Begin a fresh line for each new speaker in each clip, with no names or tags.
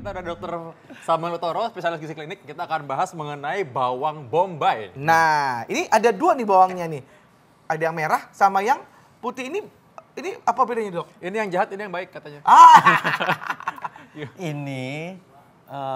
Kita ada Dokter Samuel Utoro, spesialis gizi klinik. Kita akan bahas mengenai bawang bombay.
Nah, ini ada dua nih bawangnya nih. Ada yang merah sama yang putih. Ini apa bedanya, Dok?
Ini yang jahat, ini yang baik katanya.
Ini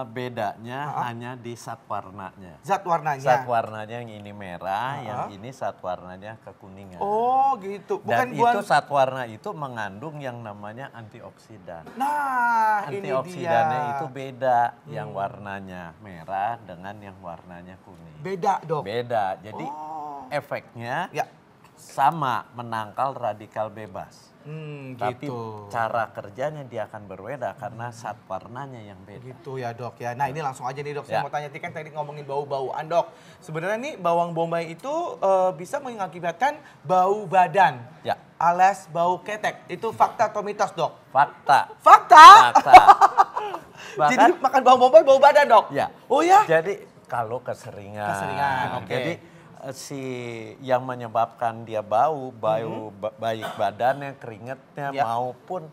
bedanya hanya di zat warnanya.
Zat warnanya.
Zat warnanya yang ini merah, yang ini zat warnanya kekuningan.
Oh, gitu.
Dan itu zat warna itu mengandung yang namanya antioksidan.
Nah,
Antioksidannya
ini dia.
itu beda, yang warnanya merah dengan yang warnanya kuning.
Beda, Dok.
Beda. Jadi efeknya
Ya.
sama, menangkal radikal bebas. Tapi
gitu.
cara kerjanya dia akan berbeda karena zat warnanya yang beda.
Gitu ya, Dok ya. Nah, ini langsung aja nih, Dok. Saya
Ya.
mau tanya kan tadi ngomongin bau-bauan, Dok. Sebenarnya nih bawang bombay itu bisa mengakibatkan bau badan.
Ya.
Alias bau ketek. Itu fakta atau mitos, Dok?
Fakta.
Fakta?
Fakta.
Jadi makan bawang bombay bau badan, Dok?
Ya.
Oh ya?
Jadi kalau keseringan.
Keseringan, oke.
Jadi si yang menyebabkan dia bau baik badannya, keringetnya
Ya.
maupun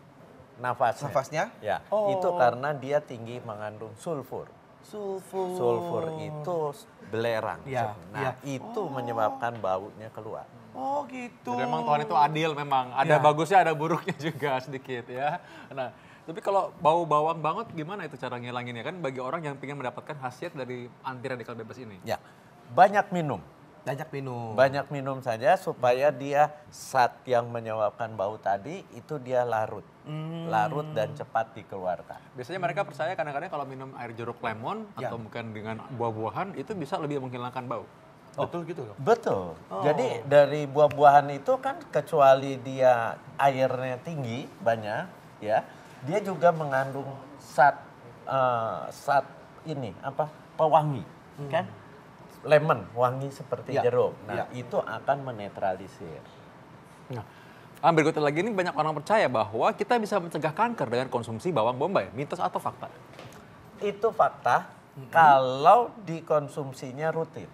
nafasnya.
Nafasnya?
Ya.
Oh.
Itu karena dia tinggi mengandung sulfur.
Sulfur.
Sulfur itu belerang.
Ya,
Nah,
ya.
itu menyebabkan baunya keluar.
Oh, gitu.
Jadi memang Tuhan itu adil memang. Ada
Ya.
bagusnya, ada buruknya juga sedikit ya. Nah, tapi kalau bau bawang banget gimana itu cara ngilanginnya? Kan bagi orang yang ingin mendapatkan khasiat dari anti radikal bebas ini.
Ya. Banyak minum.
Banyak minum.
Banyak minum saja supaya dia zat yang menyebabkan bau tadi itu dia larut. Larut dan cepat dikeluarkan.
Biasanya mereka percaya kadang-kadang kalau minum air jeruk lemon
Ya.
atau mungkin dengan buah-buahan itu bisa lebih menghilangkan bau.
Betul gitu, Dok?
Betul. Jadi dari buah-buahan itu kan kecuali dia airnya tinggi banyak ya, dia juga mengandung zat ini apa? Pewangi, kan? Lemon, wangi seperti
Ya.
jeruk. Nah,
Ya.
itu akan menetralisir.
Nah, berikutnya lagi ini banyak orang percaya bahwa kita bisa mencegah kanker dengan konsumsi bawang bombay. Mitos atau fakta?
Itu fakta kalau dikonsumsinya rutin.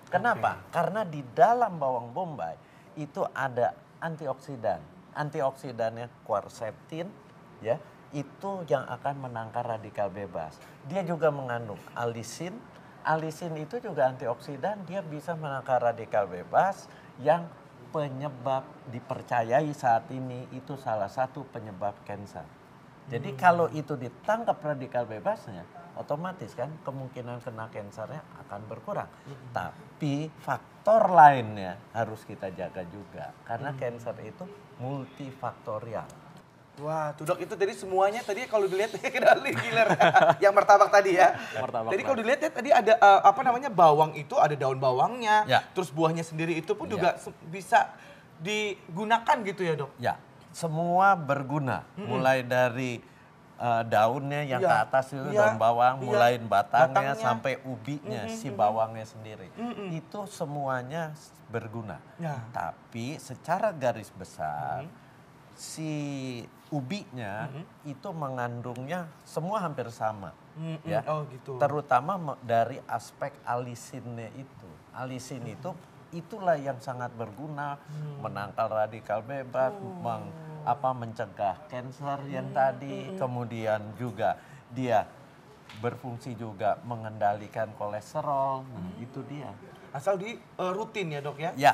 Kenapa? Karena di dalam bawang bombay itu ada antioksidan. Antioksidannya quercetin ya, itu yang akan menangkal radikal bebas. Dia juga mengandung alisin. Alisin itu juga antioksidan, dia bisa menangkal radikal bebas yang penyebab dipercayai saat ini itu salah satu penyebab kanker. Jadi kalau itu ditangkap radikal bebasnya, otomatis kan kemungkinan kena kankernya akan berkurang. Tapi faktor lainnya harus kita jaga juga karena kanker itu multifaktorial.
Wah, tuh, Dok, itu tadi semuanya tadi kalau dilihat dari giler yang martabak tadi ya.
Martabak
Tadi kalau
tadi.
dilihat ya tadi ada bawang itu ada daun bawangnya,
Ya.
terus buahnya sendiri itu pun
Ya.
juga bisa digunakan gitu ya, Dok.
Ya, semua berguna. Mulai dari daunnya yang
Iya,
ke atas itu
iya,
daun bawang,
iya.
mulai batangnya
Batangnya.
sampai ubinya si bawangnya sendiri. Itu semuanya berguna.
Ya.
Tapi secara garis besar si ubinya itu mengandungnya semua hampir sama. Ya.
Oh, gitu.
Terutama dari aspek alisinnya itu. Alisin itu itulah yang sangat berguna menangkal radikal bebas, mencegah kanker yang tadi, kemudian juga dia berfungsi juga mengendalikan kolesterol. Nah, itu dia.
Asal di rutin ya, Dok ya.
Ya,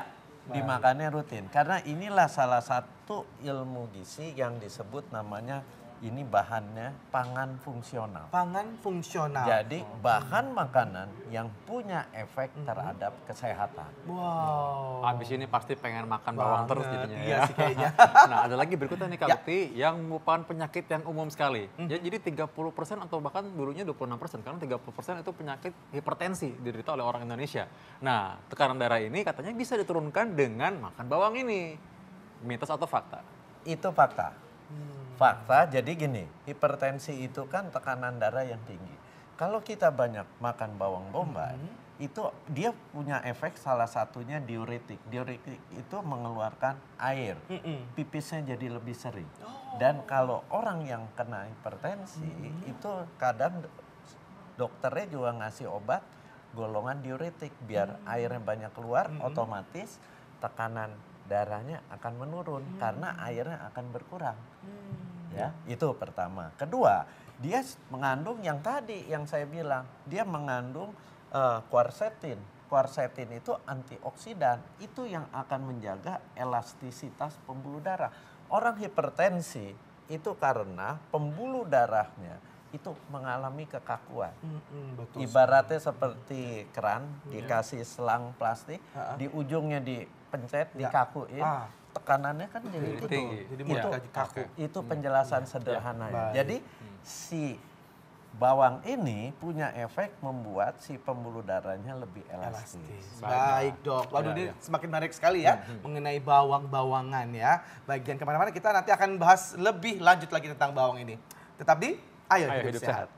dimakannya rutin. Karena inilah salah satu ilmu gizi yang disebut namanya ini bahannya pangan fungsional.
Pangan fungsional.
Jadi bahan makanan yang punya efek terhadap kesehatan.
Wow.
Habis ini pasti pengen makan bawang terus
Banget,
jadinya
iya
ya.
sih kayaknya.
Nah, ada lagi berikutnya nih Kak Lutfi yang merupakan penyakit yang umum sekali. Jadi 30% atau bahkan dulunya 26% karena 30% itu penyakit hipertensi diderita oleh orang Indonesia. Nah, tekanan darah ini katanya bisa diturunkan dengan makan bawang ini. Mitos atau fakta?
Itu fakta. Fakta, jadi gini, hipertensi itu kan tekanan darah yang tinggi. Kalau kita banyak makan bawang bombay, itu dia punya efek salah satunya diuretik. Diuretik itu mengeluarkan air, pipisnya jadi lebih sering. Dan kalau orang yang kena hipertensi, itu kadang dokternya juga ngasih obat golongan diuretik biar airnya banyak keluar, otomatis tekanan darahnya akan menurun karena airnya akan berkurang. Ya, itu pertama. Kedua, dia mengandung yang tadi yang saya bilang, dia mengandung quercetin. Quercetin itu antioksidan, itu yang akan menjaga elastisitas pembuluh darah. Orang hipertensi itu karena pembuluh darahnya itu mengalami kekakuan.
Betul.
Ibaratnya seperti keran, dikasih selang plastik, di ujungnya dipencet, dikakuin, tekanannya kan jadi
tinggi.
Jadi mudah kaku.
itu penjelasan sederhananya.
baik.
Jadi si bawang ini punya efek membuat si pembuluh darahnya lebih elastis.
Baik dok, waduh ini semakin menarik sekali ya mengenai bawang-bawangan ya. Bagian kemana-mana kita nanti akan bahas lebih lanjut lagi tentang bawang ini. Tetap di Ayo Hidup Sehat.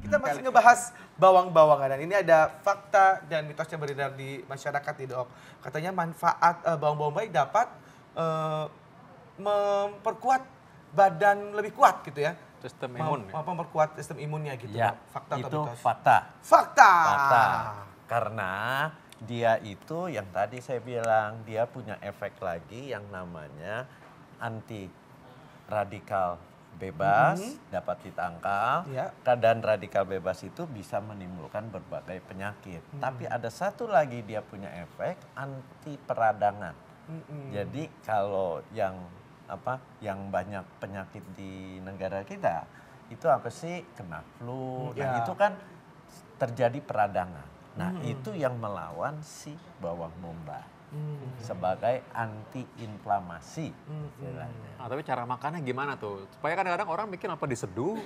Kita masih ngebahas bawang-bawangan dan ini ada fakta dan mitos yang beredar di masyarakat nih dok. Katanya manfaat bawang bombay dapat memperkuat badan lebih kuat gitu ya.
Sistem imun.
Memperkuat sistem imunnya gitu.
Ya,
Fakta atau
itu
mitos?
fakta.
Fakta.
Fakta. Karena dia itu yang tadi saya bilang, dia punya efek lagi yang namanya anti radikal bebas, dapat ditangkal.
Ya.
Dan radikal bebas itu bisa menimbulkan berbagai penyakit. Tapi ada satu lagi dia punya efek anti peradangan. Jadi kalau yang banyak penyakit di negara kita itu apa sih, kena flu, nah itu kan terjadi peradangan. Nah itu yang melawan si bawang bombay sebagai anti-inflamasi.
Nah, tapi cara makannya gimana tuh? Supaya kadang-kadang orang mikir apa diseduh.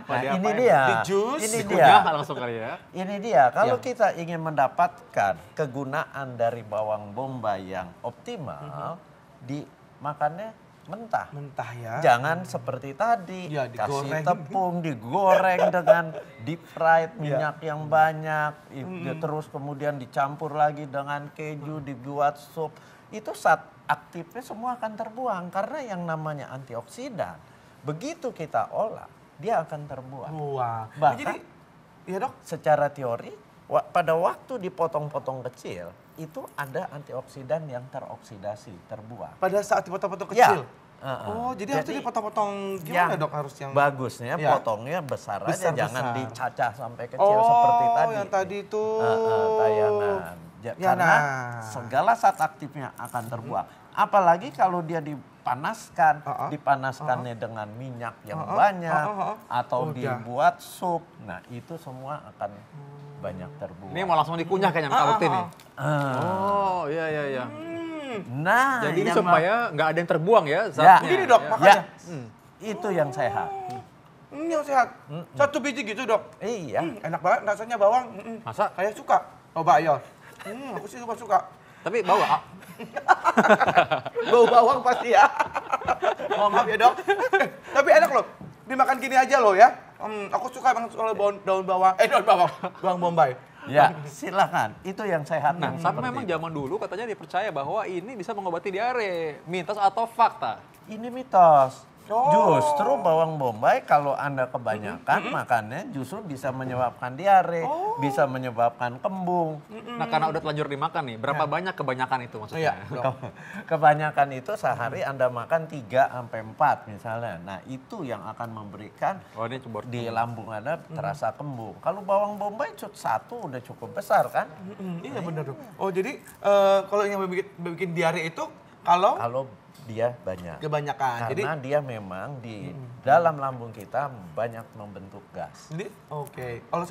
Nah ini dia,
Di-jus,
ini
Dikunyah
dia.
langsung kali ya.
Ini dia, kalau kita ingin mendapatkan kegunaan dari bawang bombay yang optimal, dimakannya mentah.
Mentah ya.
Jangan seperti tadi,
Ya,
kasih
digoreng.
tepung, digoreng dengan deep fried, minyak yang banyak, terus kemudian dicampur lagi dengan keju, dibuat sup. Itu saat aktifnya semua akan terbuang, karena yang namanya antioksidan, begitu kita olah, dia akan terbuang.
Wah.
Bahkan,
Jadi, ya dok.
secara teori, pada waktu dipotong-potong kecil, itu ada antioksidan yang teroksidasi, terbuang.
Pada saat dipotong-potong
Ya.
kecil. Oh, jadi harusnya dipotong-potong gimana dok harus yang
bagusnya
Ya.
potongnya besar aja,
Besar-besar.
jangan dicacah sampai kecil seperti tadi.
yang tadi itu.
Tayangan.
Ya,
Karena
nah.
segala zat aktifnya akan terbuang. Apalagi kalau dia dipanaskan, dipanaskannya dengan minyak yang banyak, atau
Udah.
dibuat sup. Nah itu semua akan banyak terbuang.
Ini mau langsung dikunyah kayaknya Kak Ukti nih. Oh, iya iya iya.
Nah,
Jadi ini
yang
supaya nggak ada yang terbuang ya
Ya.
zatnya.
Begini dok,
Ya.
makanya.
itu yang sehat.
Yang sehat. Satu biji gitu dok.
Iya.
Enak banget rasanya bawang.
Masa?
Kayak suka. Coba ayo. Aku sih suka.
Tapi bawa.
Bau bawang pasti ya. Mohon maaf ya dok. Tapi enak loh. Dimakan gini aja loh ya. Aku suka banget soal daun bawang. Bawang bombay.
Ya, silakan. Itu yang sehat.
Nah,
yang
sampai
seperti
memang
itu.
zaman dulu katanya dipercaya bahwa ini bisa mengobati diare. Mitos atau fakta?
Ini mitos.
Oh.
Justru bawang bombay kalau Anda kebanyakan makannya justru bisa menyebabkan diare, bisa menyebabkan kembung.
Nah, karena udah telanjur dimakan nih, berapa banyak kebanyakan itu maksudnya?
Iya, dok.
Kebanyakan itu sehari Anda makan 3 sampai 4 misalnya. Nah, itu yang akan memberikan
Oh, ini coba.
di lambung Anda terasa kembung. Kalau bawang bombay satu udah cukup besar kan?
Iya benar dok. Oh jadi kalau yang bikin diare itu kalau
Dia banyak.
kebanyakan. Jadi
Karena dia memang di dalam lambung kita banyak membentuk gas.
oke. Kalau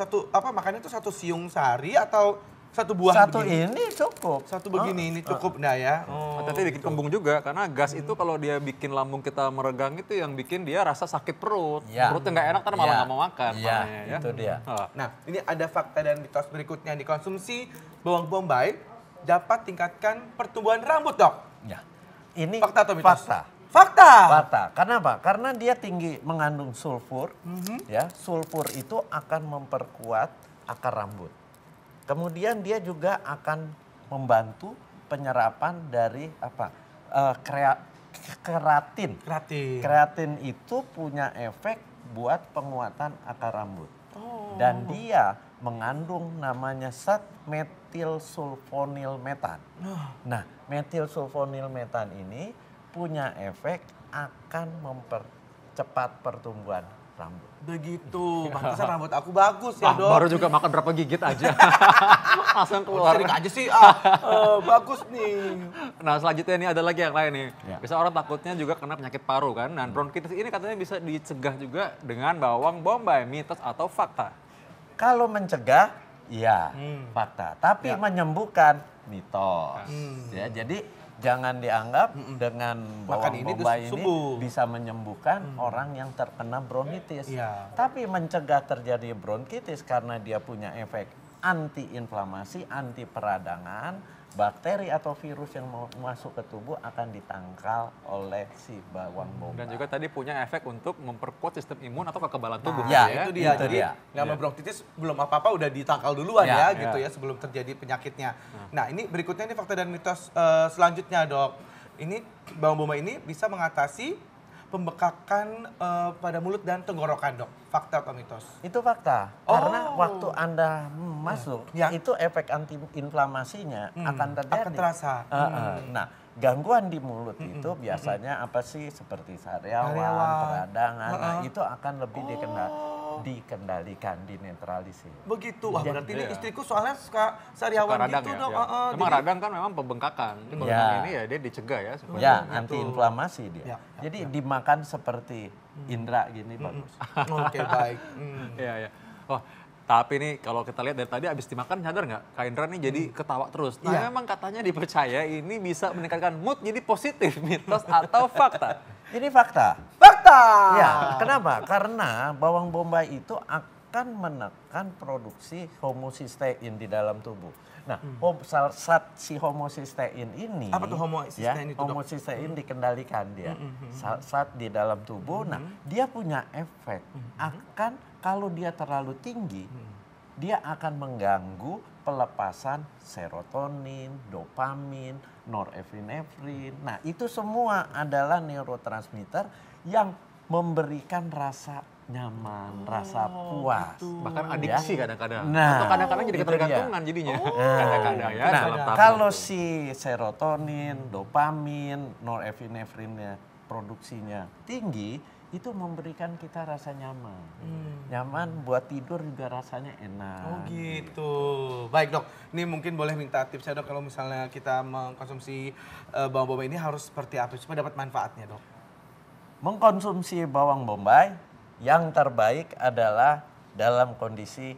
makannya itu satu siung sehari atau satu buah
Satu
begini?
ini cukup.
Satu begini ini cukup nah ya.
Hati-hati bikin kembung juga, karena gas itu kalau dia bikin lambung kita meregang itu yang bikin dia rasa sakit perut.
Ya.
Perutnya nggak enak, malah
Ya.
nggak mau makan.
Iya,
makanya, ya.
itu dia.
Nah, ini ada fakta dan mitos berikutnya. Dikonsumsi bawang bombay dapat tingkatkan pertumbuhan rambut, dok.
Ya. Ini
Fakta atau mitos?
Fakta.
Fakta.
Fakta. Kenapa? Karena dia tinggi mengandung sulfur. Ya, sulfur itu akan memperkuat akar rambut. Kemudian dia juga akan membantu penyerapan dari keratin.
Kreatif.
Keratin itu punya efek buat penguatan akar rambut. Dan dia mengandung namanya zat metilsulfonilmetan. Nah, metilsulfonilmetan ini punya efek akan mempercepat pertumbuhan rambut.
Begitu, pantesan rambut aku bagus ya, Dok.
Baru juga makan berapa gigit aja. Langsung keluar.
Sering aja sih, bagus nih.
Nah selanjutnya ini ada lagi yang lain nih.
Ya.
Bisa orang takutnya juga kena penyakit paru kan. Dan bronkitis ini katanya bisa dicegah juga dengan bawang bombay. Mitos atau fakta?
Kalau mencegah, ya fakta. Tapi
Ya.
menyembuhkan, mitos. Ya, jadi jangan dianggap dengan bawang
ini
bombay ini
sembuh.
bisa menyembuhkan orang yang terkena bronkitis.
Iya.
Tapi mencegah terjadi bronkitis karena dia punya efek anti-inflamasi, anti peradangan, bakteri atau virus yang mau masuk ke tubuh akan ditangkal oleh si bawang bombay.
Dan juga tadi punya efek untuk memperkuat sistem imun atau kekebalan tubuh.
Ya,
kan,
Itu dia.
itu
Jadi
dia.
nggak bronkitis belum apa-apa udah ditangkal duluan
Ya,
ya, gitu
ya.
ya sebelum terjadi penyakitnya. Nah ini berikutnya ini fakta dan mitos selanjutnya, Dok. Ini bawang bombay ini bisa mengatasi pembekakan pada mulut dan tenggorokan, Dok. Fakta atau mitos?
Itu fakta.
Oh.
Karena waktu Anda masuk,
Ya.
itu efek anti-inflamasinya akan terjadi.
Akan terasa.
Nah, gangguan di mulut itu biasanya apa sih? Seperti sariawan,
Sariawan.
peradangan. Nah, itu akan lebih dikendalikan, dinetralisir.
Begitu. Wah,
Jadi,
berarti ini
iya.
istriku soalnya suka
Suka
sariawan
radang
gitu,
ya.
Dok.
Ya. Emang
Jadi-
radang kan memang pembengkakan. Jadi kalau
Ya.
yang ini ya dia dicegah ya. supaya-
Ya,
Betul.
anti-inflamasi dia.
Ya, ya,
Jadi dimakan seperti indra gini bagus.
Oke, baik.
Iya, iya. Oh, tapi nih kalau kita lihat dari tadi abis dimakan sadar nggak? Kak Indra nih jadi ketawa terus. Nah
Iya.
memang katanya dipercaya ini bisa meningkatkan mood jadi positif. Mitos atau fakta?
Ini fakta.
Fakta.
Ya, kenapa? Karena bawang bombay itu akan menekan produksi homocysteine di dalam tubuh. Nah, saat si homocysteine ini,
Apa tuh homocysteine itu, Dok?
homocysteine dikendalikan dia. Saat di dalam tubuh, nah dia punya efek akan kalau dia terlalu tinggi, dia akan mengganggu pelepasan serotonin, dopamin, norepinefrin. Nah, itu semua adalah neurotransmitter yang memberikan rasa nyaman, rasa puas.
Bahkan adiksi kadang-kadang.
Nah,
Atau kadang-kadang jadi
itu
ketergantungan jadinya. Kadang-kadang ya.
Nah,
dalam tahap
kalau
tertentu.
si serotonin, dopamin, norepinefrinnya produksinya tinggi, itu memberikan kita rasa nyaman. Nyaman buat tidur juga rasanya enak.
Oh gitu. Baik, Dok. Ini mungkin boleh minta tipsnya, Dok, kalau misalnya kita mengkonsumsi bawang bombay ini harus seperti apa supaya dapat manfaatnya, Dok?
Mengkonsumsi bawang bombay yang terbaik adalah dalam kondisi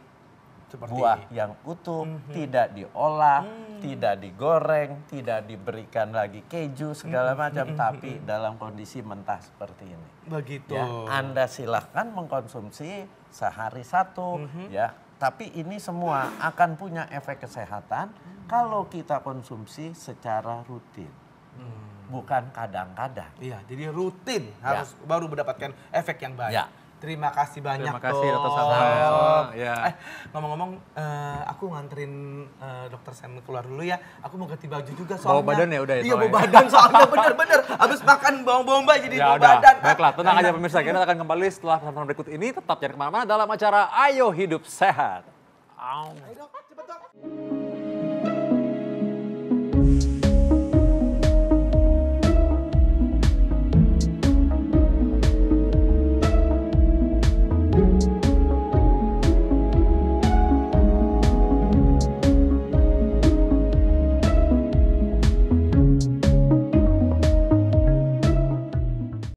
Seperti
buah yang utuh, tidak diolah, tidak digoreng, tidak diberikan lagi keju segala macam, tapi dalam kondisi mentah seperti ini.
begitu.
Ya, Anda silahkan mengkonsumsi sehari satu, ya. Tapi ini semua akan punya efek kesehatan kalau kita konsumsi secara rutin, bukan kadang-kadang.
Iya, jadi rutin
Ya.
harus baru mendapatkan efek yang baik.
Ya.
Terima kasih banyak,
Terima kasih,
Dok.
Dr. Sam. Ya.
Ngomong-ngomong, aku nganterin Dokter Sam keluar dulu ya. Aku mau ganti baju juga soalnya.
Bawa badan ya udah ya
Iya, bawa
soalnya.
badan soalnya bener-bener. Habis makan bawang bombay jadi
Ya
bawa
udah,
badan.
baiklah tenang aja pemirsa, kita akan kembali setelah pesan berikut ini. Tetap jangan kemana-mana dalam acara Ayo Hidup Sehat.
Ayo, Dok, cepet, Dok.